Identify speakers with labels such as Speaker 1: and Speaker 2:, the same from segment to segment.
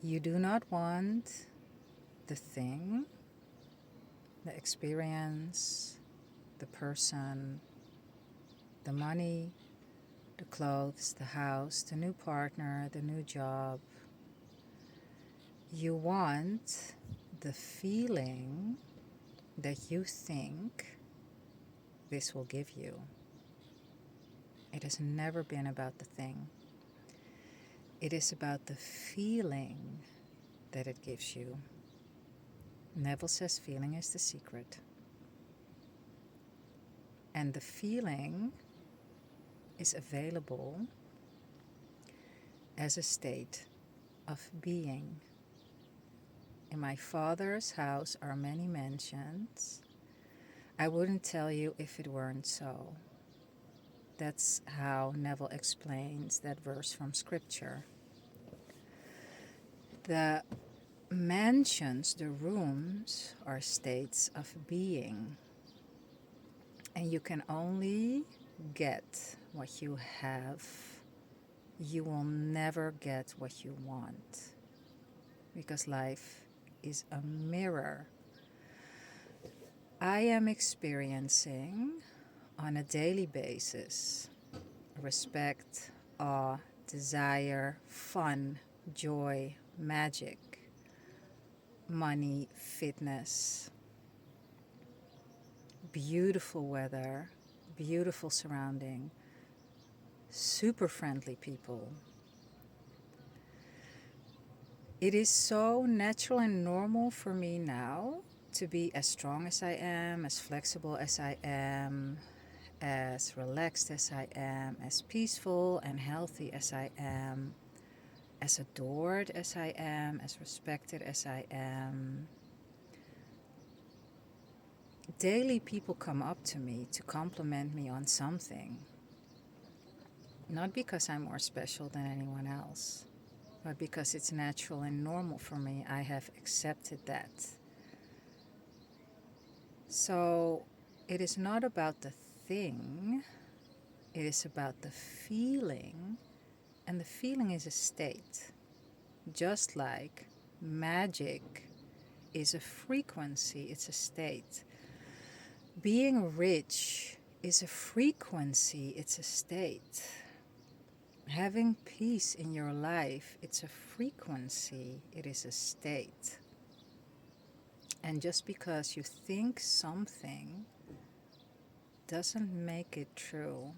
Speaker 1: You do not want the thing, the experience, the person, the money, the clothes, the house, the new partner, the new job. You want the feeling that you think this will give you. It has never been about the thing. It is about the feeling that it gives you. Neville says feeling is the secret. And the feeling is available as a state of being. In my Father's house are many mansions. I wouldn't tell you if it weren't so. That's how Neville explains that verse from Scripture. The mansions, the rooms, are states of being. And you can only get what you have. You will never get what you want. Because life is a mirror. I am experiencing on a daily basis respect, awe, desire, fun, joy, magic, money, fitness, beautiful weather, beautiful surrounding, super friendly people. It is so natural and normal for me now to be as strong as I am, as flexible as I am, as relaxed as I am, as peaceful and healthy as I am, as adored as I am, as respected as I am. Daily people come up to me to compliment me on something, not because I'm more special than anyone else, but because it's natural and normal for me. I have accepted that. So it is not about the thing, it is about the feeling, and the feeling is a state. Just like magic is a frequency, it's a state. Being rich is a frequency, it's a state. Having peace in your life, it's a frequency, it is a state. And just because you think something doesn't make it true.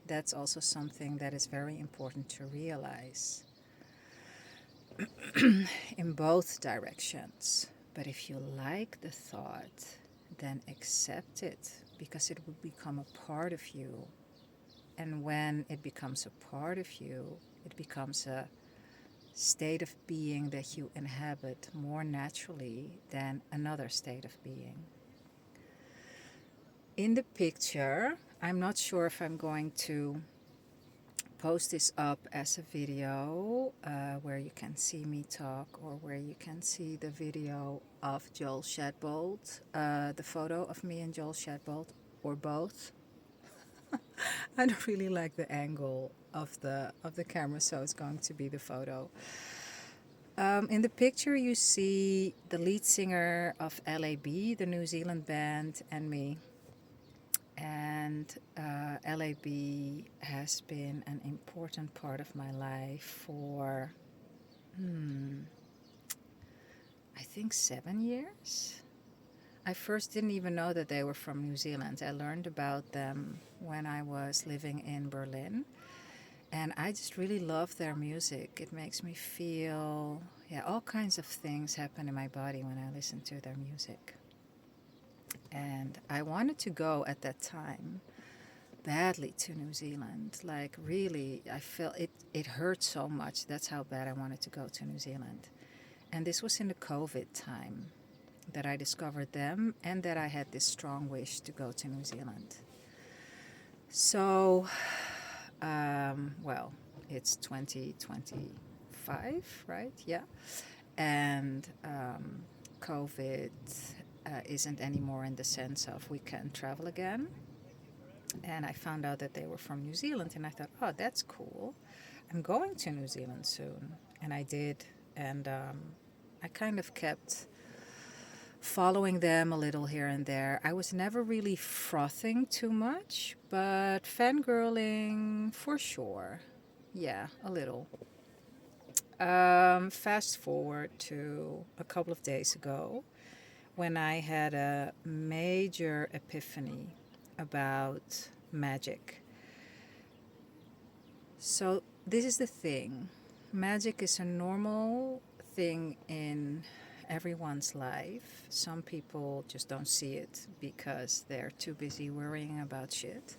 Speaker 1: That's also something that is very important to realize in both directions. But if you like the thought, then accept it because it will become a part of you. And when it becomes a part of you, it becomes a state of being that you inhabit more naturally than another state of being. In the picture, I'm not sure if I'm going to post this up as a video where you can see me talk or where you can see the video of Joel Shadbolt, the photo of me and Joel Shadbolt, or both. I don't really like the angle of the camera, so it's going to be the photo. In the picture, you see the lead singer of LAB, the New Zealand band, and me. And LAB has been an important part of my life for, I think 7 years. I first didn't even know that they were from New Zealand. I learned about them when I was living in Berlin. And I just really love their music. It makes me feel, all kinds of things happen in my body when I listen to their music. And I wanted to go at that time badly to New Zealand. Like really, I felt it hurt so much. That's how bad I wanted to go to New Zealand. And this was in the COVID time that I discovered them and that I had this strong wish to go to New Zealand. So, it's 2025, right? Yeah. And COVID isn't anymore in the sense of we can travel again. And I found out that they were from New Zealand, and I thought, oh, that's cool. I'm going to New Zealand soon. And I did. And I kind of kept following them a little here and there. I was never really frothing too much, but fangirling for sure. Yeah, a little. Fast forward to a couple of days ago when I had a major epiphany about magic. So, this is the thing, magic is a normal thing in everyone's life. Some people just don't see it because they're too busy worrying about shit.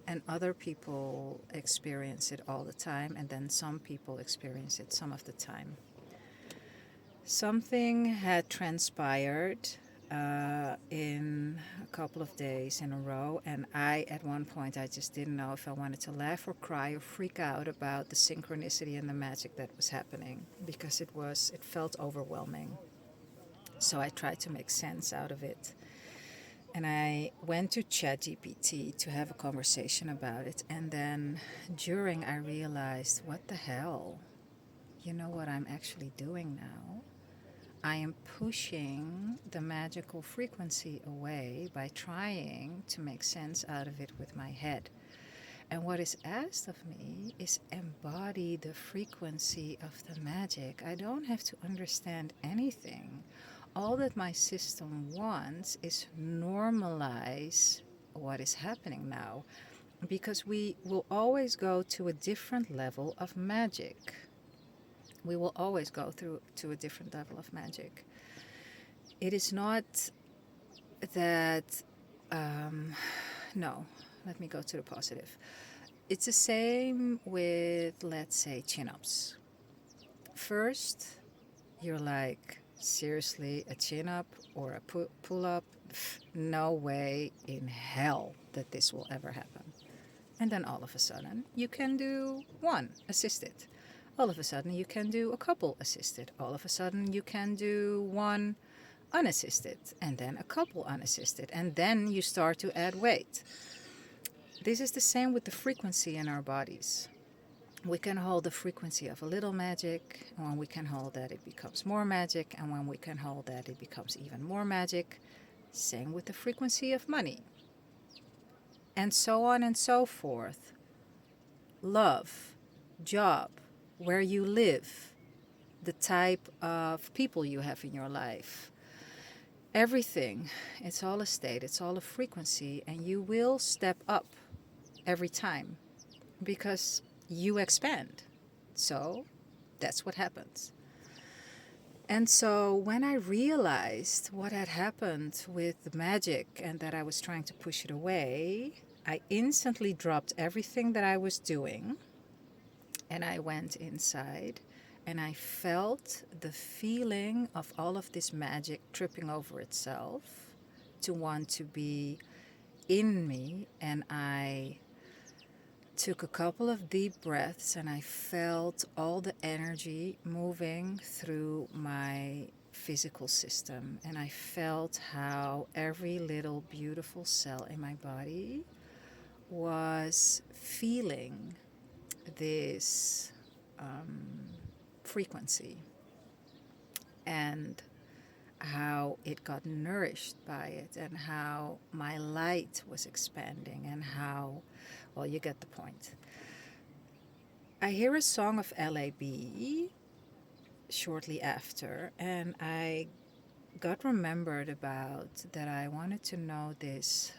Speaker 1: And other people experience it all the time, and then some people experience it some of the time. Something had transpired in a couple of days in a row, and at one point, I just didn't know if I wanted to laugh or cry or freak out about the synchronicity and the magic that was happening because it felt overwhelming. So I tried to make sense out of it. And I went to ChatGPT to have a conversation about it. And then during, I realized, what the hell? You know what I'm actually doing now? I am pushing the magical frequency away by trying to make sense out of it with my head. And what is asked of me is embody the frequency of the magic. I don't have to understand anything. All that my system wants is normalize what is happening now, because we will always go to a different level of magic. We will always go through to a different level of magic. It is not that, no, let me go to the positive. It's the same with, let's say, chin-ups. First, you're like, seriously, a chin-up or a pull-up? No way in hell that this will ever happen. And then all of a sudden, you can do one assisted. All of a sudden, you can do a couple assisted. All of a sudden, you can do one unassisted, and then a couple unassisted, and then you start to add weight. This is the same with the frequency in our bodies. We can hold the frequency of a little magic, and when we can hold that, it becomes more magic, and when we can hold that, it becomes even more magic. Same with the frequency of money. And so on and so forth. Love, job, where you live, the type of people you have in your life. Everything, it's all a state, it's all a frequency, and you will step up every time because you expand. So that's what happens. And so when I realized what had happened with the magic and that I was trying to push it away, I instantly dropped everything that I was doing and I went inside and I felt the feeling of all of this magic tripping over itself to want to be in me. And I took a couple of deep breaths and I felt all the energy moving through my physical system. And I felt how every little beautiful cell in my body was feeling this frequency and how it got nourished by it and how my light was expanding and how, well, you get the point. I hear a song of LAB shortly after, and I got remembered about that I wanted to know this.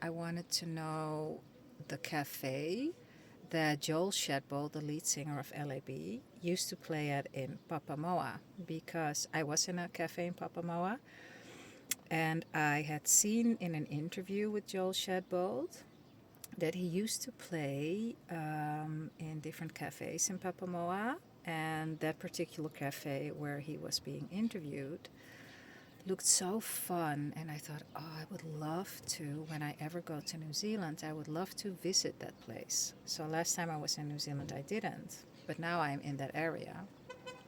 Speaker 1: I wanted to know the cafe that Joel Shadbolt, the lead singer of LAB, used to play at in Papamoa, because I was in a cafe in Papamoa and I had seen in an interview with Joel Shadbolt that he used to play in different cafes in Papamoa, and that particular cafe where he was being interviewed looked so fun, and I thought, oh, I would love to, when I ever go to New Zealand, I would love to visit that place. So last time I was in New Zealand, I didn't, but now I'm in that area.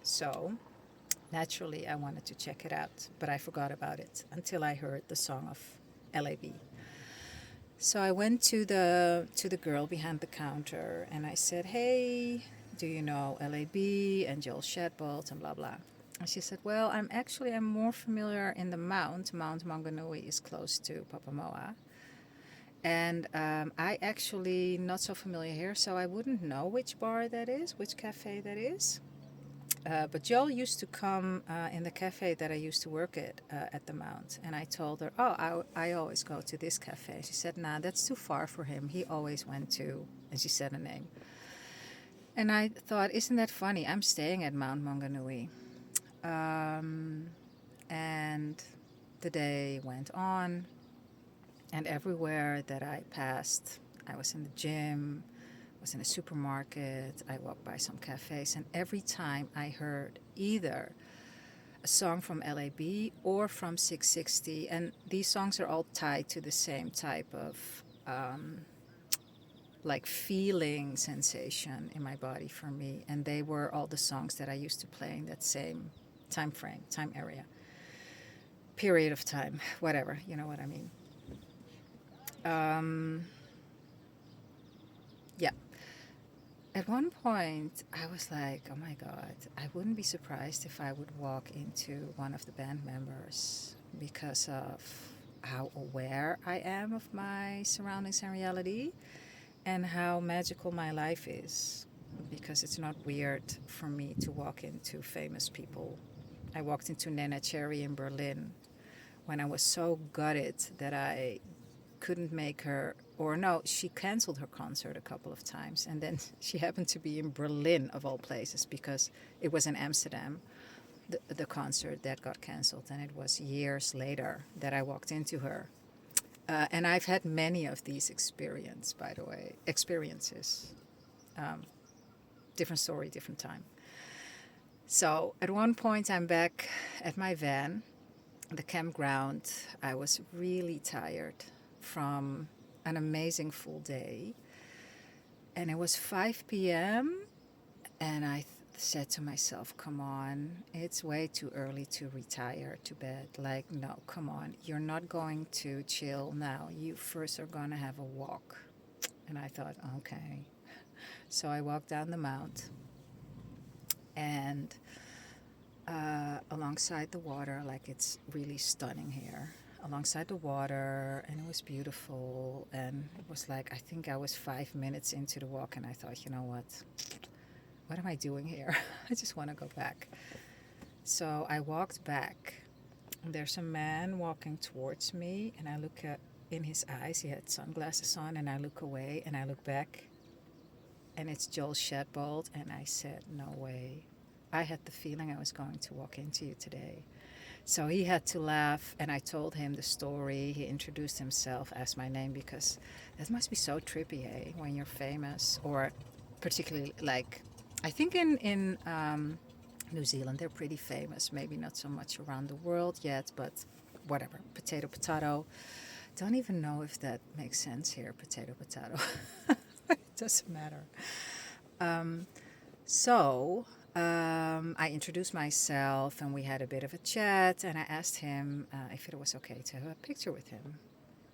Speaker 1: So naturally, I wanted to check it out, but I forgot about it until I heard the song of LAB. So I went to the girl behind the counter and I said, "Hey, do you know LAB and Joel Shadbolt and blah blah?" And she said, "Well, I'm more familiar in the Mount. Mount Maunganui is close to Papamoa, and I actually not so familiar here, so I wouldn't know which bar that is, which cafe that is." But Joel used to come in the cafe that I used to work at the Mount. And I told her, "Oh, I always go to this cafe." She said, "Nah, that's too far for him. He always went to," and she said a name. And I thought, isn't that funny? I'm staying at Mount Maunganui. Um, and the day went on, and everywhere that I passed, I was in the gym, was in a supermarket, I walked by some cafes, and every time I heard either a song from LAB or from 660, and these songs are all tied to the same type of like feeling sensation in my body for me, and they were all the songs that I used to play in that same time frame, time area, period of time, whatever, you know what I mean. Um, yeah. At one point, I was like, oh my God, I wouldn't be surprised if I would walk into one of the band members because of how aware I am of my surroundings and reality and how magical my life is. Because it's not weird for me to walk into famous people. I walked into Nena Cherry in Berlin when I was so gutted that I couldn't make her, or no, she canceled her concert a couple of times, and then she happened to be in Berlin of all places because it was in Amsterdam, the concert that got canceled, and it was years later that I walked into her. And I've had many of these experiences. Um, Different story, different time. So at one point, I'm back at my van, the campground. I was really tired from an amazing full day. And it was 5 p.m. And I said to myself, come on, it's way too early to retire to bed. Like, no, come on, you're not going to chill now. You first are going to have a walk. And I thought, okay. So I walked down the mount and alongside the water, like it's really stunning here. Alongside the water, and it was beautiful. And it was like, I think I was 5 minutes into the walk, and I thought, you know what am I doing here? I just want to go back. So I walked back. There's a man walking towards me, and I look at in his eyes. He had sunglasses on, and I look away, and I look back, and it's Joel Shadbolt, and I said, no way. I had the feeling I was going to walk into you today. So he had to laugh, and I told him the story. He introduced himself, asked my name, because that must be so trippy, eh? When you're famous, or particularly like, I think in New Zealand they're pretty famous. Maybe not so much around the world yet, but whatever. Potato, potato. Don't even know if that makes sense here. Potato, potato. It doesn't matter. Um, so I introduced myself and we had a bit of a chat, and I asked him if it was okay to have a picture with him.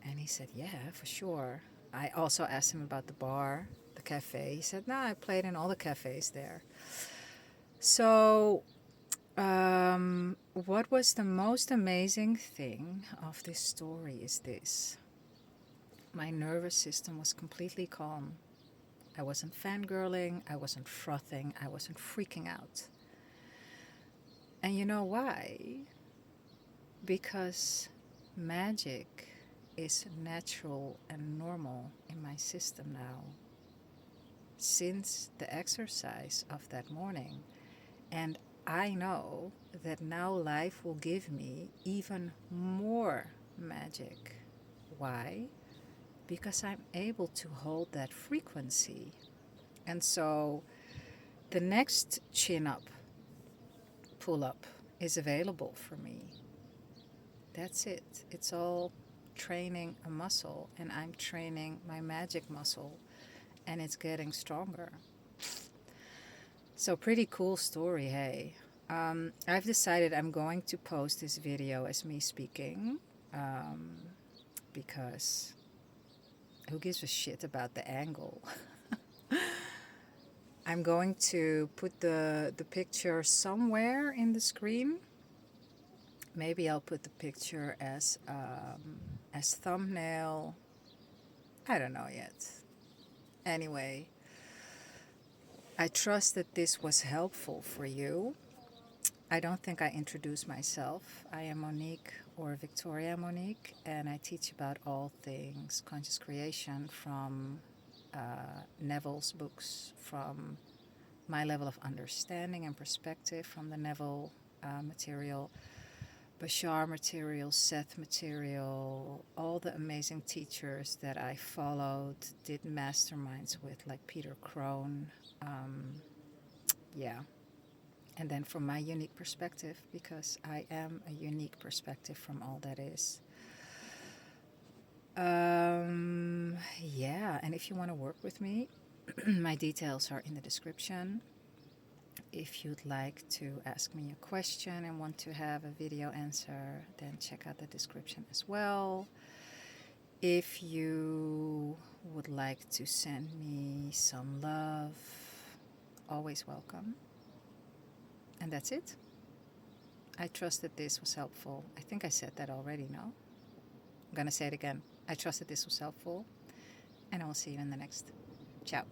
Speaker 1: And he said, yeah, for sure. I also asked him about the bar, the cafe. He said, no, I played in all the cafes there. So what was the most amazing thing of this story is this. My nervous system was completely calm. I wasn't fangirling, I wasn't frothing, I wasn't freaking out. And you know why? Because magic is natural and normal in my system now. Since the exercise of that morning. And I know that now life will give me even more magic. Why? Because I'm able to hold that frequency. And so the next chin up, pull up is available for me. That's it. It's all training a muscle, and I'm training my magic muscle, and it's getting stronger. So pretty cool story, hey. I've decided I'm going to post this video as me speaking because who gives a shit about the angle? I'm going to put the picture somewhere in the screen. Maybe I'll put the picture as thumbnail. I don't know yet. Anyway, I trust that this was helpful for you. I don't think I introduced myself. I am Monique, or Victoria Monique, and I teach about all things conscious creation from Neville's books, from my level of understanding and perspective, from the Neville material, Bashar material, Seth material, all the amazing teachers that I followed, did masterminds with, like Peter Crone. Yeah. And then from my unique perspective, because I am a unique perspective from all that is. Yeah, and if you want to work with me, my details are in the description. If you'd like to ask me a question and want to have a video answer, then check out the description as well. If you would like to send me some love, always welcome. And that's it. I trust that this was helpful. I think I said that already, no? I'm going to say it again. I trust that this was helpful, and I will see you in the next. Ciao.